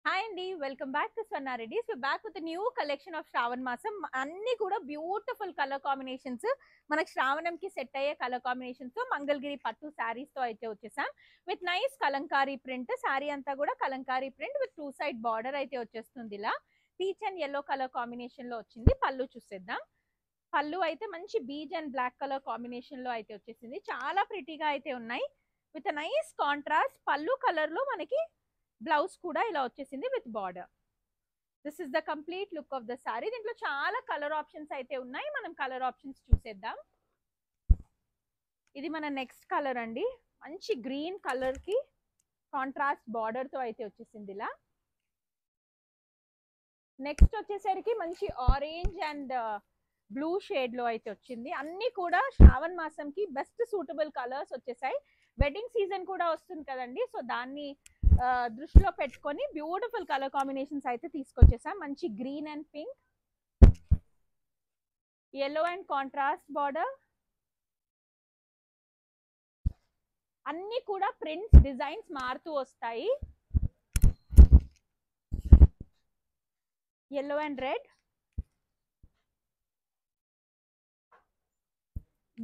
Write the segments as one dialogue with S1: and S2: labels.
S1: Hi అండి, welcome back to Swarna Reddy's. We back with new collection of Shravana మాసం. అన్ని కూడా బ్యూటిఫుల్ కలర్ కాంబినేషన్స్, మనకి శ్రావణంకి సెట్ అయ్యే కలర్ కాంబినేషన్స్ తో మంగళగిరి పట్టు శారీస్ తో అయితే వచ్చేసాం. With nice Kalamkari print. Sari అంతా కూడా Kalamkari print with two side border అయితే వచ్చేస్తుంది. ఇలా peach and yellow colour combination లో వచ్చింది. పళ్ళు చూసేద్దాం. పళ్ళు అయితే మంచి beige and black colour combination లో అయితే వచ్చేసింది. చాలా ప్రిటీగా అయితే ఉన్నాయి. విత్ నైస్ కాంట్రాస్ట్ పళ్ళు కలర్ లో మనకి బ్లౌజ్ కూడా ఇలా వచ్చేసింది with border. This is the complete look of the sorry. దీంట్లో చాలా కలర్ ఆప్షన్స్ అయితే ఉన్నాయి. మనం కలర్ ఆప్షన్స్ చూసేద్దాం. ఇది మన నెక్స్ట్ కలర్ అండి. మంచి గ్రీన్ కలర్ కి కాంట్రాస్ట్ బార్డర్ తో అయితే వచ్చేసింది ఇలా. నెక్స్ట్ వచ్చేసరికి మంచి ఆరెంజ్ అండ్ బ్లూ షేడ్ లో అయితే వచ్చింది. అన్ని కూడా శ్రావణ మాసంకి బెస్ట్ సూటబుల్ కలర్స్ వచ్చేసాయి. వెడ్డింగ్ సీజన్ కూడా వస్తుంది కదండి, సో దాన్ని దృష్టిలో పెట్టుకొని బ్యూటిఫుల్ కలర్ కాంబినేషన్స్ అయితే తీసుకొచ్చేసాం. మంచి green and pink, yellow and contrast border. అన్ని కూడా ప్రింట్స్ డిజైన్స్ మారుతూ వస్తాయి. yellow and red.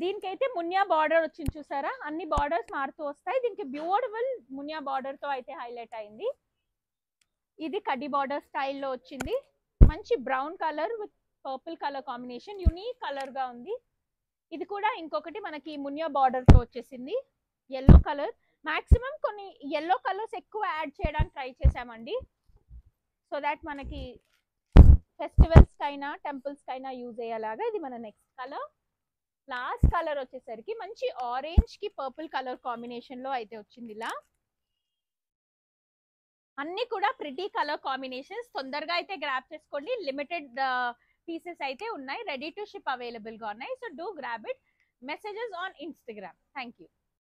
S1: దీనికైతే మున్యా బార్డర్ వచ్చింది చూసారా, అన్ని బార్డర్స్ మారుతూ వస్తాయి. దీనికి బ్యూటిఫుల్ మున్యా బార్డర్ తో అయితే హైలైట్ అయింది. ఇది కడ్డీ బార్డర్ స్టైల్లో వచ్చింది. మంచి brown colour with purple colour combination, unique colour గా ఉంది. ఇది కూడా ఇంకొకటి మనకి మున్యా బార్డర్ తో వచ్చేసింది. ఎల్లో కలర్, మాక్సిమం కొన్ని ఎల్లో కలర్స్ ఎక్కువ యాడ్ చేయడానికి ట్రై చేసామండి, సో దాట్ మనకి ఫెస్టివల్స్ కైనా టెంపుల్స్ కైనా యూజ్ అయ్యేలాగా. ఇది మన నెక్స్ట్ కలర్. లాస్ట్ కలర్ వచ్చేసరికి మంచి ఆరెంజ్ కి పర్పుల్ కలర్ కాంబినేషన్ లో అయితే వచ్చింది ఇలా. అన్ని కూడా ప్రిటీ కలర్ కాంబినేషన్స్. తొందరగా అయితే గ్రాప్ చేసుకోండి. లిమిటెడ్ పీసెస్ అయితే ఉన్నాయి. రెడీ టు షిప్ అవైలబుల్ గా ఉన్నాయి. So do grab it. Messages on Instagram. Thank you.